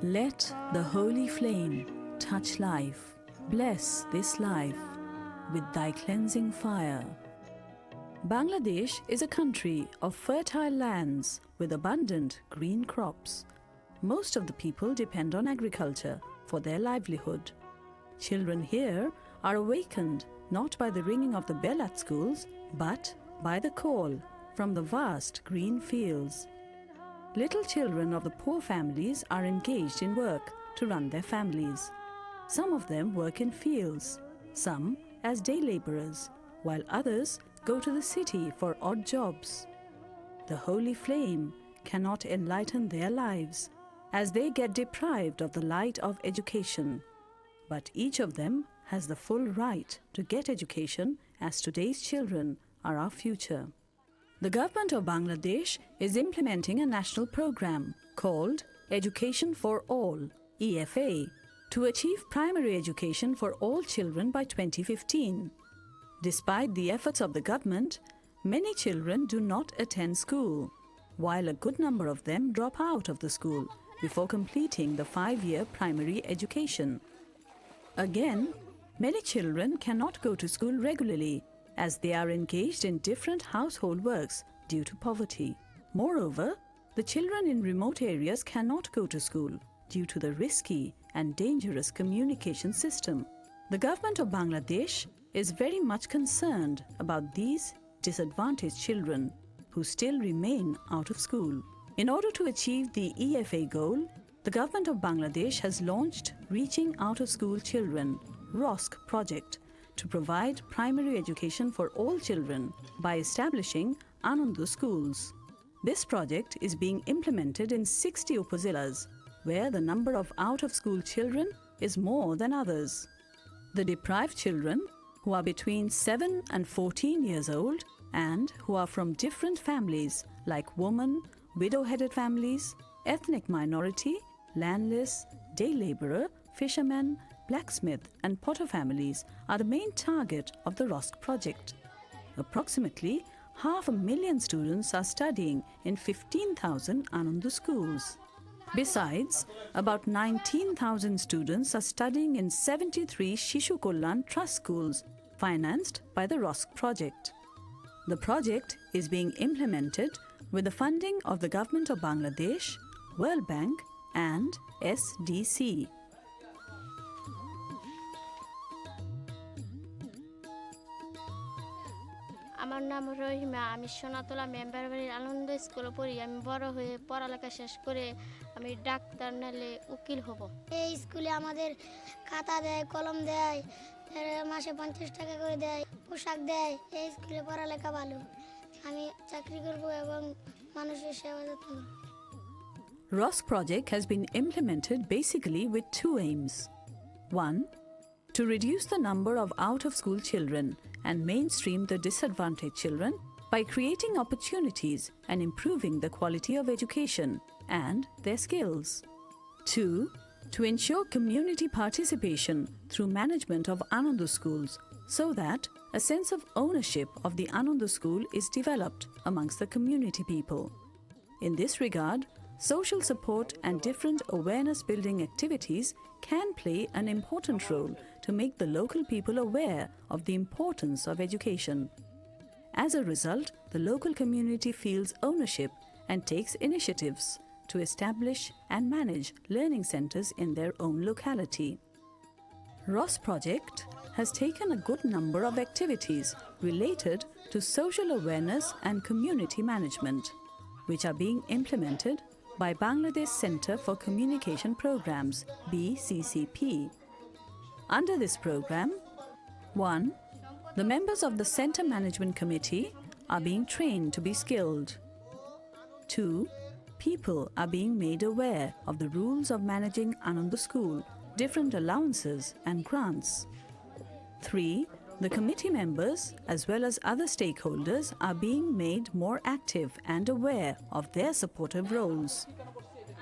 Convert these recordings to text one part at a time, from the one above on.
Let the holy flame touch life. Bless this life with thy cleansing fire. Bangladesh is a country of fertile lands with abundant green crops. Most of the people depend on agriculture for their livelihood. Children here are awakened not by the ringing of the bell at schools, but by the call from the vast green fields. Little children of the poor families are engaged in work to run their families. Some of them work in fields, some as day laborers, while others go to the city for odd jobs. The holy flame cannot enlighten their lives, as they get deprived of the light of education. But each of them has the full right to get education, as today's children are our future. The government of Bangladesh is implementing a national program called Education for All, EFA, to achieve primary education for all children by 2015. Despite the efforts of the government, many children do not attend school, while a good number of them drop out of the school before completing the 5-year primary education. Again, many children cannot go to school regularly as they are engaged in different household works due to poverty. Moreover, the children in remote areas cannot go to school due to the risky and dangerous communication system. The government of Bangladesh is very much concerned about these disadvantaged children who still remain out of school. In order to achieve the EFA goal, the government of Bangladesh has launched Reaching Out of School Children, ROSC project, to provide primary education for all children by establishing Anandu schools. This project is being implemented in 60 upazilas, where the number of out-of-school children is more than others. The deprived children, who are between 7 and 14 years old and who are from different families like woman, widow-headed families, ethnic minority, landless, day laborer, fishermen, blacksmith and potter families are the main target of the ROSC project. Approximately 500,000 students are studying in 15,000 Anandu schools. Besides, about 19,000 students are studying in 73 Shishu Kollan Trust schools financed by the ROSC project. The project is being implemented with the funding of the Government of Bangladesh, World Bank and SDC. আমার নাম রহিমা আমি Sonatala member বাড়ির আনন্দ স্কুলে পড়ি আমি বড় হয়ে পড়ালেখা শেষ করে আমি ডাক্তার নালে উকিল হব এই স্কুলে আমাদের খাতা দেয় কলম দেয় মাসে 50 টাকা করে দেয় পোশাক দেয় এই স্কুলে পড়ালেখা ভালো আমি চাকরি করব এবং মানুষের সেবা যত্ন করব ROSC project has been implemented basically with two aims. One, to reduce the number of out-of-school children and mainstream the disadvantaged children by creating opportunities and improving the quality of education and their skills. Two, to ensure community participation through management of Anandu schools so that a sense of ownership of the Anandu school is developed amongst the community people. In this regard, social support and different awareness-building activities can play an important role to make the local people aware of the importance of education. As a result, the local community feels ownership and takes initiatives to establish and manage learning centers in their own locality. ROSC project has taken a good number of activities related to social awareness and community management, which are being implemented by Bangladesh Center for Communication Programs, BCCP. Under this program, 1. The members of the Center Management Committee are being trained to be skilled. 2. People are being made aware of the rules of managing Anandu School, different allowances and grants. 3. The committee members, as well as other stakeholders, are being made more active and aware of their supportive roles.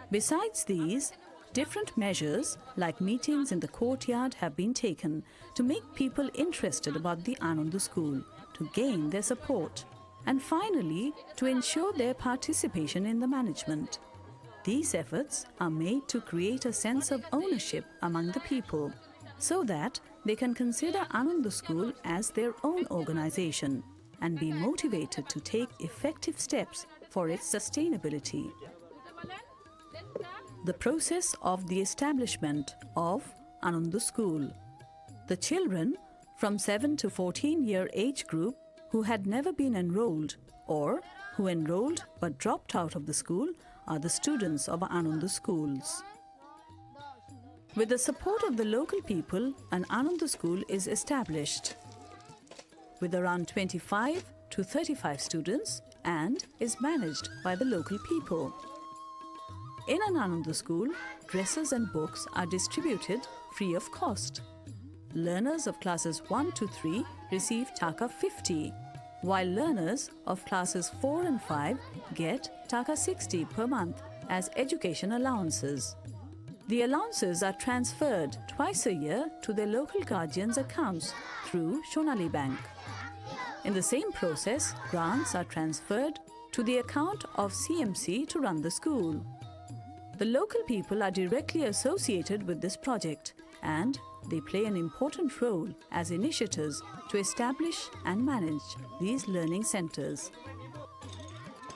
Besides these, different measures like meetings in the courtyard have been taken to make people interested about the Anandu school, to gain their support, and finally to ensure their participation in the management. These efforts are made to create a sense of ownership among the people so that they can consider Ananda School as their own organization and be motivated to take effective steps for its sustainability. The process of the establishment of Ananda School. The children from 7 to 14-year age group who had never been enrolled or who enrolled but dropped out of the school are the students of Ananda schools. With the support of the local people, an Ananda school is established with around 25 to 35 students and is managed by the local people. In an Ananda school, dresses and books are distributed free of cost. Learners of classes 1 to 3 receive Taka 50, while learners of classes 4 and 5 get Taka 60 per month as education allowances. The allowances are transferred twice a year to their local guardians' accounts through Sonali Bank. In the same process, grants are transferred to the account of CMC to run the school. The local people are directly associated with this project and they play an important role as initiators to establish and manage these learning centers.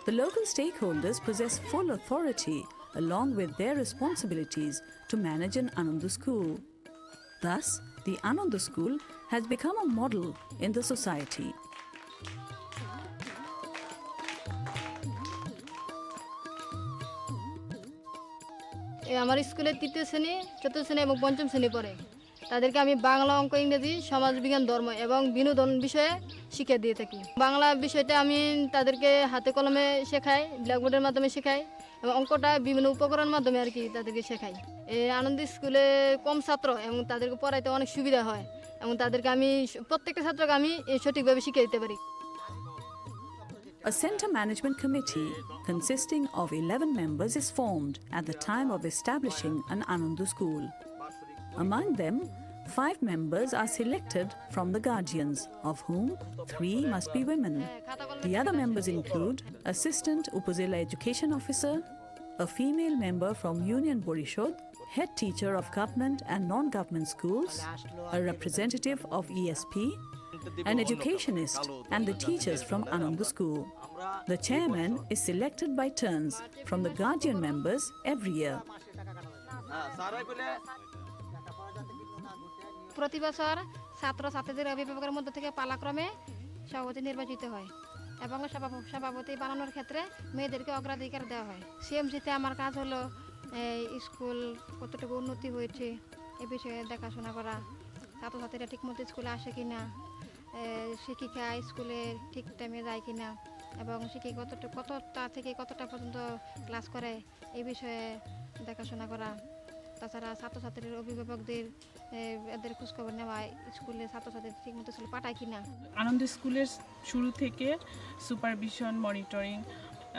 The local stakeholders possess full authority along with their responsibilities to manage an Ananda school. Thus, the Ananda school has become a model in the society. আমার স্কুলে তৃতীয় শ্রেণী, চতুর্থ শ্রেণী এবং পঞ্চম শ্রেণী পড়ে। তাদেরকে আমি বাংলা, অঙ্ক, ইংরেজি, সমাজবিজ্ঞান, ধর্ম এবং বিনোদন বিষয়ে শিক্ষা দিয়ে থাকি। বাংলা বিষয়টা আমি তাদেরকে হাতে কলমে শেখাই, ব্ল্যাকবোর্ডের মাধ্যমে শেখাই এবং অঙ্কটা বিভিন্ন উপকরণের মাধ্যমে আর কি তাদেরকে শেখাই। এই আনন্দ স্কুলে কম ছাত্র এবং তাদেরকে পড়াইতে অনেক সুবিধা হয় এবং তাদেরকে আমি প্রত্যেকটা ছাত্রকে আমি সঠিকভাবে শিখিয়ে দিতে পারি। A center management committee consisting of 11 members is formed at the time of establishing an Ananda school. Among them, 5 members are selected from the guardians, of whom 3 must be women. The other members include Assistant Upazila Education Officer, a female member from Union Borishod, head teacher of government and non-government schools, a representative of ESP, an educationist, and the teachers from Ananda school. The chairman is selected by turns from the guardian members every year. প্রতি বছর ছাত্র ছাত্রীদের অভিভাবকের মধ্য থেকে পালাক্রমে সভাপতি নির্বাচিত হয় এবং সভাপতি বানানোর ক্ষেত্রে মেয়েদেরকে অগ্রাধিকার দেওয়া হয়। সিএমসিতে আমার কাজ হলো স্কুল কতটুকু উন্নতি হয়েছে এ বিষয়ে দেখাশোনা করা, ছাত্রছাত্রীরা ঠিকমতো স্কুলে আসে কিনা, শিক্ষিকা স্কুলে ঠিক টাইমে যায় কিনা এবং শিক্ষিকা কতটা থেকে কতটা পর্যন্ত ক্লাস করে এই বিষয়ে দেখাশোনা করা। তাছাড়া ছাত্রছাত্রীর অভিভাবকদের এদের খোঁজখবর নেওয়া, স্কুলে ছাত্রছাত্রী ঠিকমতো স্কুলে পাঠায় কিনা। আনন্দ স্কুলের শুরু থেকে সুপারভিশন, মনিটরিং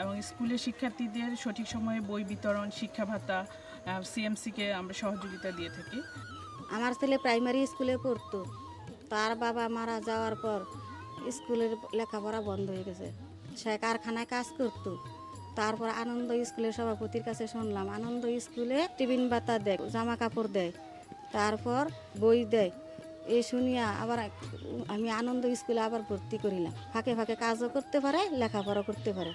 এবং স্কুলের শিক্ষার্থীদের সঠিক সময়ে বই বিতরণ, শিক্ষা ভাতা, সিএমসিকে আমরা সহযোগিতা দিয়ে থাকি। আমার ছেলে প্রাইমারি স্কুলে পড়তো, তার বাবা মারা যাওয়ার পর স্কুলের লেখাপড়া বন্ধ হয়ে গেছে। সে কারখানায় কাজ করতো। তারপর আনন্দ স্কুলের সভাপতির কাছে শুনলাম আনন্দ স্কুলে টিফিন ভাতা দেয়, জামা কাপড় দেয়, তারপর বই দেয়। এই শুনিয়া আবার আমি আনন্দ স্কুলে আবার ভর্তি করিলাম। ফাঁকে ফাঁকে কাজও করতে পারে, লেখাপড়া করতে পারে।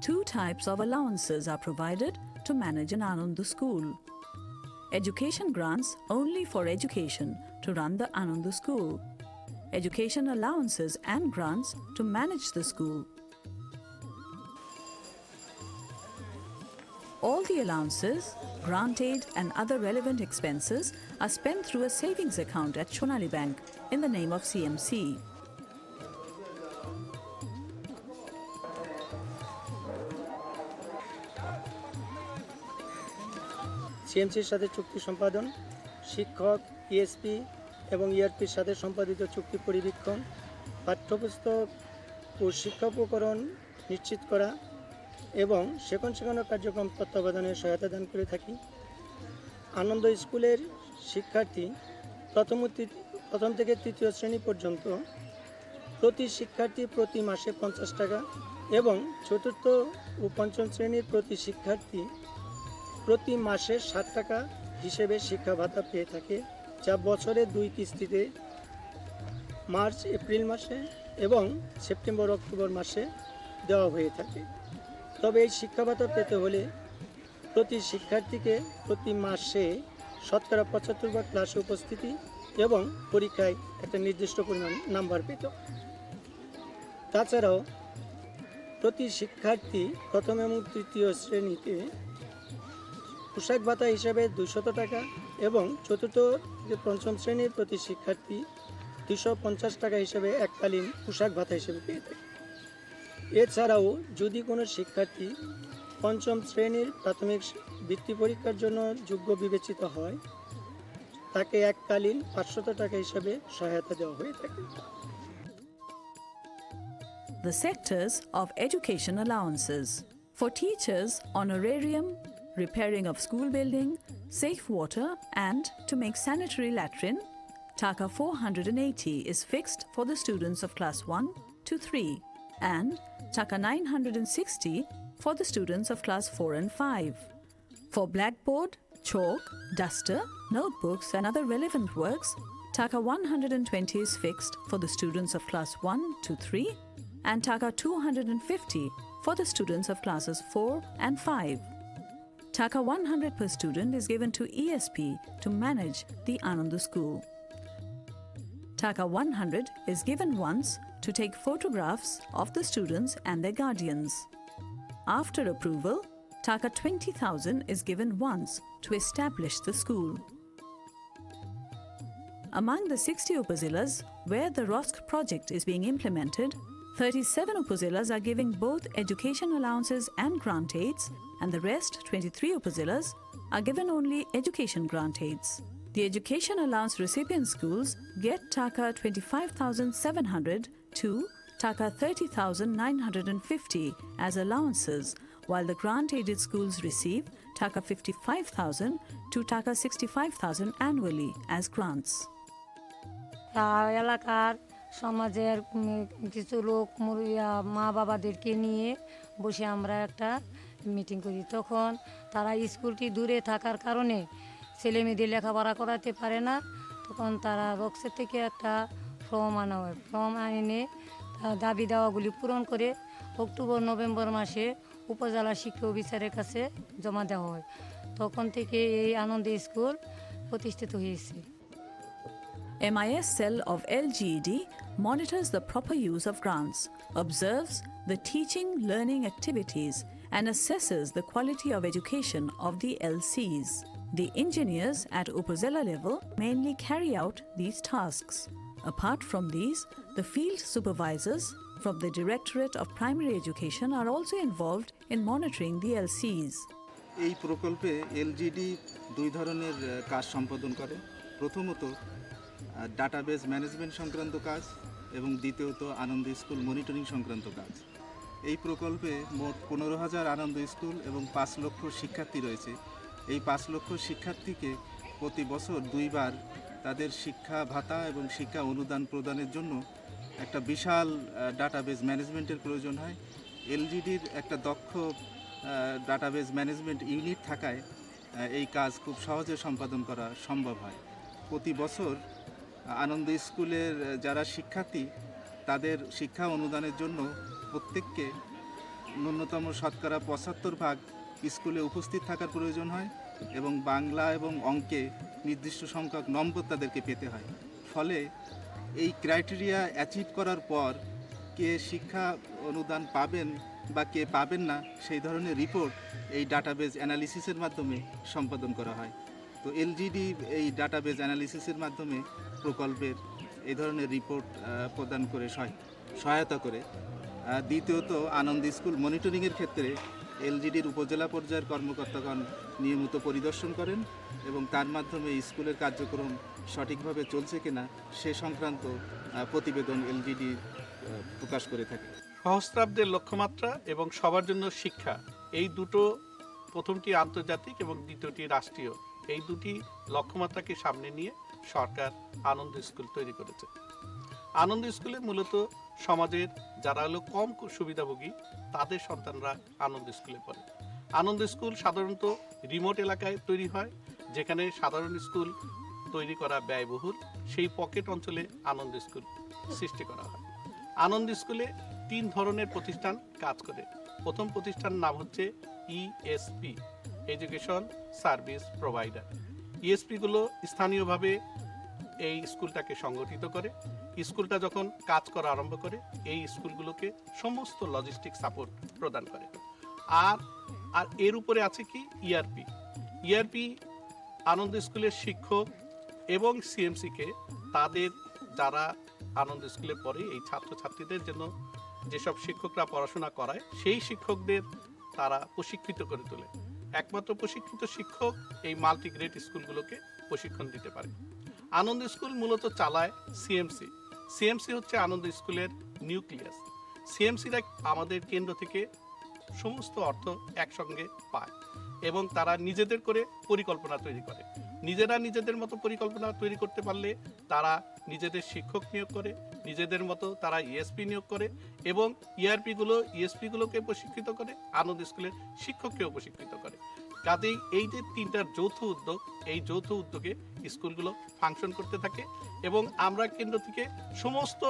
2 types of allowances are provided to manage an Ananda school. Education grants only for education to run the Ananda school. Education allowances and grants to manage the school. All the allowances, grant aid and other relevant expenses are spent through a savings account at Sonali Bank in the name of CMC. সিএমসির সাথে চুক্তি সম্পাদন, শিক্ষক, ESP এবং ইআরপির সাথে সম্পাদিত চুক্তি পরিবীক্ষণ, পাঠ্যপুস্তক ও শিক্ষা উপকরণ নিশ্চিত করা এবং শেখানো কার্যক্রম তত্ত্বাবধানে সহায়তা দান করে থাকি। আনন্দ স্কুলের শিক্ষার্থী প্রথম থেকে তৃতীয় শ্রেণী পর্যন্ত প্রতি শিক্ষার্থী প্রতি মাসে 50 টাকা এবং চতুর্থ ও পঞ্চম শ্রেণীর প্রতি শিক্ষার্থী প্রতি মাসে 60 টাকা হিসেবে শিক্ষা ভাতা পেয়ে থাকে, যা বছরে 2 কিস্তিতে মার্চ এপ্রিল মাসে এবং সেপ্টেম্বর অক্টোবর মাসে দেওয়া হয়ে থাকে। তবে এই শিক্ষা ভাতা পেতে হলে প্রতি শিক্ষার্থীকে প্রতি মাসে শতকরা 75 ক্লাসে উপস্থিতি এবং পরীক্ষায় একটা নির্দিষ্ট পরিমাণ নাম্বার পেত। তাছাড়াও প্রতি শিক্ষার্থী প্রথম এবং তৃতীয় শ্রেণীতে পোশাক ভাতা হিসাবে 200 টাকা এবং চতুর্থ থেকে পঞ্চম শ্রেণীর প্রতি শিক্ষার্থী 250 টাকা হিসেবে এককালীন পোশাক ভাতা হিসেবে পেয়ে থাকে। এছাড়াও যদি কোনো শিক্ষার্থী পঞ্চম শ্রেণীর প্রাথমিক বৃত্তি পরীক্ষার জন্য যোগ্য বিবেচিত হয়, তাকে এককালীন 500 টাকা হিসেবে সহায়তা দেওয়া হয়ে থাকে। The sectors of education allowances. For teachers, honorarium, repairing of school building, safe water and to make sanitary latrine, Taka 480 is fixed for the students of class 1 to 3 and Taka 960 for the students of class 4 and 5. For blackboard, chalk, duster, notebooks and other relevant works, Taka 120 is fixed for the students of class 1 to 3 and Taka 250 for the students of classes 4 and 5. Taka 100 per student is given to ESP to manage the Ananda school. Taka 100 is given once to take photographs of the students and their guardians. After approval, Taka 20,000 is given once to establish the school. Among the 60 upazilas where the ROSC project is being implemented, 37 upazilas are giving both education allowances and grant aids, and the rest 23 upazilas are given only education grant aids. The education allowance recipient schools get Taka 25,700 to Taka 30,950 as allowances, while the grant-aided schools receive Taka 55,000 to Taka 65,000 annually as grants. এলাকার সমাজের কিছু লোক মা বাবাদেরকে নিয়ে বসে আমরা একটা meeting করি। তখন তারা স্কুলটি দূরে থাকার কারণে ছেলে মেয়েদের লেখাপড়া করাতে পারে না। তখন তারা রক্সের থেকে একটা ফর্ম আনা হয়। ফর্ম এনে দাবি দাওয়াগুলি পূরণ করে অক্টোবর নভেম্বর মাসে উপজেলা শিক্ষা অফিসারের কাছে জমা দেওয়া হয়। তখন থেকে এই আনন্দ স্কুল প্রতিষ্ঠিত হয়েছে। MIS cell of LGED monitors the proper use of grants, observes the teaching learning activities and assesses the quality of education of the LCs. The engineers at Upazila level mainly carry out these tasks. Apart from these, the field supervisors from the Directorate of Primary Education are also involved in monitoring the LCs. এই প্রকল্পে LGD দুই ধরনের কাজ সম্পাদন করে। প্রথমত database management সংক্রান্ত কাজ এবং দ্বিতীয়ত আনন্দ স্কুল মনিটরিং সংক্রান্ত কাজ। এই প্রকল্পে মোট 15,000 আনন্দ স্কুল এবং 5 লক্ষ শিক্ষার্থী রয়েছে। এই 5 লক্ষ শিক্ষার্থীকে প্রতি বছর 2 বার তাদের শিক্ষা ভাতা এবং শিক্ষা অনুদান প্রদানের জন্য একটা বিশাল ডাটাবেজ ম্যানেজমেন্টের প্রয়োজন হয়। এলজিডির একটা দক্ষ ডাটাবেজ ম্যানেজমেন্ট ইউনিট থাকায় এই কাজ খুব সহজে সম্পাদন করা সম্ভব হয়। প্রতি বছর আনন্দ স্কুলের যারা শিক্ষার্থী তাদের শিক্ষা অনুদানের জন্য প্রত্যেককে ন্যূনতম শতকরা 75% স্কুলে উপস্থিত থাকার প্রয়োজন হয় এবং বাংলা এবং অঙ্কে নির্দিষ্ট সংখ্যক নম্বর তাদেরকে পেতে হয়। ফলে এই ক্রাইটেরিয়া অ্যাচিভ করার পর কে শিক্ষা অনুদান পাবেন বা কে পাবেন না সেই ধরনের রিপোর্ট এই ডাটাবেজ অ্যানালিসিসের মাধ্যমে সম্পাদন করা হয়। তো এলজিডি এই ডাটাবেজ অ্যানালিসিসের মাধ্যমে প্রকল্পের এই ধরনের রিপোর্ট প্রদান করে সহায়তা করে। দ্বিতীয়ত আনন্দ স্কুল মনিটরিংয়ের ক্ষেত্রে এলজিডির উপজেলা পর্যায়ের কর্মকর্তাগণ নিয়মিত পরিদর্শন করেন এবং তার মাধ্যমে স্কুলের কার্যক্রম সঠিকভাবে চলছে কিনা সে সংক্রান্ত প্রতিবেদন এলজিডি প্রকাশ করে থাকে। সহস্রাব্দের লক্ষ্যমাত্রা এবং সবার জন্য শিক্ষা, এই দুটো, প্রথমটি আন্তর্জাতিক এবং দ্বিতীয়টি রাষ্ট্রীয়, এই দুটি লক্ষ্যমাত্রাকে সামনে নিয়ে সরকার আনন্দ স্কুল তৈরি করেছে। আনন্দ স্কুলে মূলত সমাজের যারা হলো কম সুবিধাভোগী তাদের সন্তানরা আনন্দ স্কুলে পড়ে। আনন্দ স্কুল সাধারণত রিমোট এলাকায় তৈরি হয়, যেখানে সাধারণ স্কুল তৈরি করা ব্যয়বহুল। সেই পকেট অঞ্চলে আনন্দ স্কুল সৃষ্টি করা হয়। আনন্দ স্কুলে 3 ধরনের প্রতিষ্ঠান কাজ করে। প্রথম প্রতিষ্ঠান নাম হচ্ছে ইএসপি, এডুকেশন সার্ভিস প্রোভাইডার। ইএসপিগুলো স্থানীয়ভাবে এই স্কুলটাকে সংগঠিত করে। স্কুলটা যখন কাজ করা আরম্ভ করে, এই স্কুলগুলোকে সমস্ত লজিস্টিক সাপোর্ট প্রদান করে। আর এর উপরে আছে কি ইআরপি। ইআরপি আনন্দ স্কুলের শিক্ষক এবং সিএমসিকে তাদের যারা আনন্দ স্কুলে পড়ে এই ছাত্রছাত্রীদের জন্য যেসব শিক্ষকরা পড়াশোনা করায়, সেই শিক্ষকদের তারা প্রশিক্ষিত করে তোলে। একমাত্র প্রশিক্ষিত শিক্ষক এই মাল্টিগ্রেড স্কুলগুলোকে প্রশিক্ষণ দিতে পারে। আনন্দ স্কুল মূলত চালায় সিএমসি। সিএমসি হচ্ছে আনন্দ স্কুলের নিউক্লিয়াস। সিএমসিরা আমাদের কেন্দ্র থেকে সমস্ত অর্থ একসঙ্গে পায় এবং তারা নিজেদের করে পরিকল্পনা তৈরি করে। নিজেরা নিজেদের মতো পরিকল্পনা তৈরি করতে পারলে তারা নিজেদের শিক্ষক নিয়োগ করে, নিজেদের মতো তারা ইএসপি নিয়োগ করে এবং ইএসপিগুলোকে প্রশিক্ষিত করে, আনন্দ স্কুলের শিক্ষককেও প্রশিক্ষিত করে। কাজেই এই যে 3টার যৌথ উদ্যোগ, এই যৌথ উদ্যোগে স্কুলগুলো ফাংশন করতে থাকে এবং আমরা কেন্দ্র থেকে সমস্ত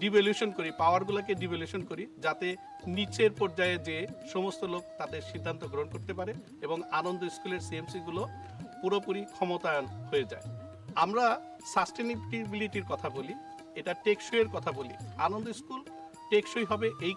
ডিভ্যালুয়েশন করি, পাওয়ারগুলোকে ডিভ্যালুয়েশন করি, যাতে নিচের পর্যায়ে যে সমস্ত লোক তাদের সিদ্ধান্ত গ্রহণ করতে পারে এবং আনন্দ স্কুলের সিএমসিগুলো পুরোপুরি ক্ষমতায়ন হয়ে যায়। আমরা সাস্টেনেবিলিটির কথা বলি, এটা টেকসইয়ের কথা বলি। আনন্দ স্কুল টেকসই হবে এই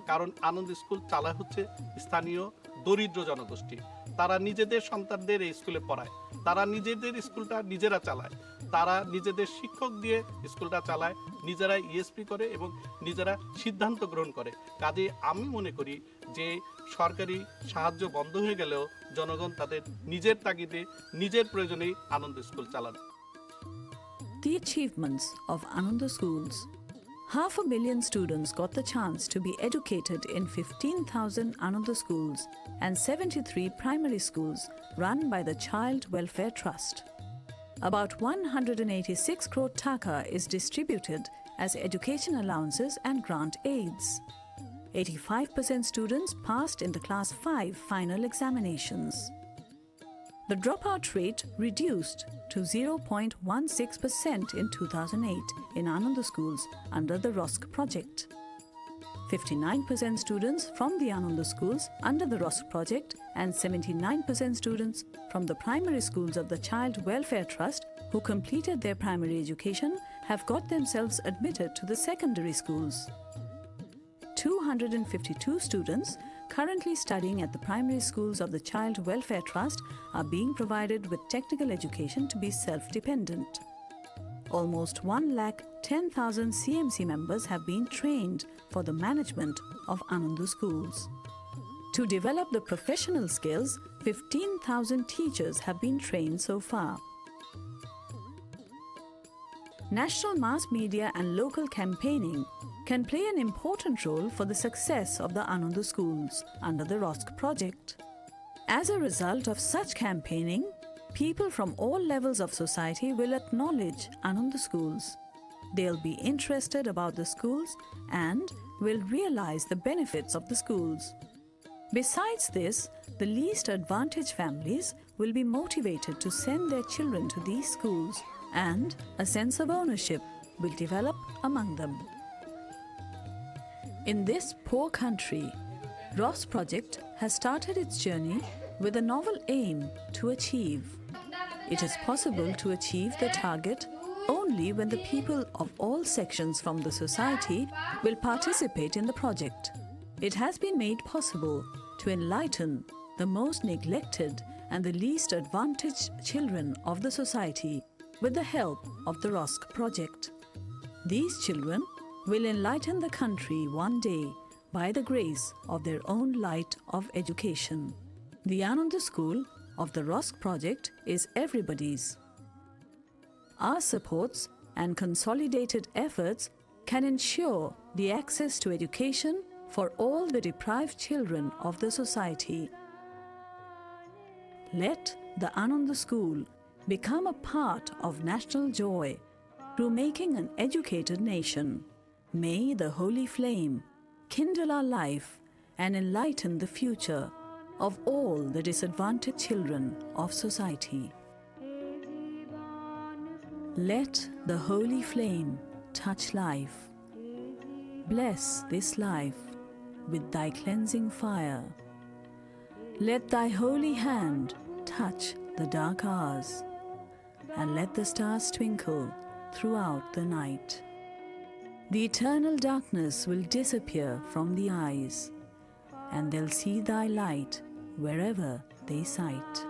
কারণ আনন্দ স্কুল চালায় হচ্ছে স্থানীয় দরিদ্র জনগোষ্ঠী। তারা নিজেদের সন্তানদের এই স্কুলে পড়ায়, তারা নিজেদের স্কুলটা নিজেরা চালায়, তারা নিজেদের শিক্ষক দিয়ে স্কুলটা চালায়, নিজেরা ইএসপি করে এবং নিজেরা সিদ্ধান্ত গ্রহণ করে। কাজে আমি মনে করি যে সরকারি সাহায্য বন্ধ হয়ে গেলেও জনগণ তাদের নিজের তাগিদে নিজের প্রয়োজনেই আনন্দ স্কুল চালান। The achievements of Ananda schools. 500 million students got the chance to be educated in 15,000 Ananda schools and 73 primary schools run by the Child Welfare Trust. About 186 crore taka is distributed as education allowances and grant aids. 85% students passed in the Class 5 final examinations. The dropout rate reduced to 0.16% in 2008 in Ananda schools under the ROSC project. 59% students from the Ananda schools under the ROSC project and 79% students from the primary schools of the Child Welfare Trust who completed their primary education have got themselves admitted to the secondary schools. 252 students currently studying at the primary schools of the Child Welfare Trust are being provided with technical education to be self-dependent. Almost 110,000 CMC members have been trained for the management of Ananda schools. To develop the professional skills, 15,000 teachers have been trained so far. National mass media and local campaigning can play an important role for the success of the Ananda schools under the ROSC project. As a result of such campaigning, people from all levels of society will acknowledge Ananda schools. They'll be interested about the schools and will realize the benefits of the schools. Besides this, the least advantaged families will be motivated to send their children to these schools and a sense of ownership will develop among them. In this poor country, ROSC project has started its journey with a novel aim to achieve. It is possible to achieve the target only when the people of all sections from the society will participate in the project. It has been made possible to enlighten the most neglected and the least advantaged children of the society with the help of the ROSC project. These children will enlighten the country one day by the grace of their own light of education. The Ananda School of the ROSC project is everybody's. Our supports and consolidated efforts can ensure the access to education for all the deprived children of the society. Let the Ananda School become a part of national joy through making an educated nation. May the holy flame kindle our life and enlighten the future of all the disadvantaged children of society. Let the holy flame touch life. Bless this life with thy cleansing fire. Let thy holy hand touch the dark hours, and let the stars twinkle throughout the night. The eternal darkness will disappear from the eyes, and they'll see thy light wherever they sight.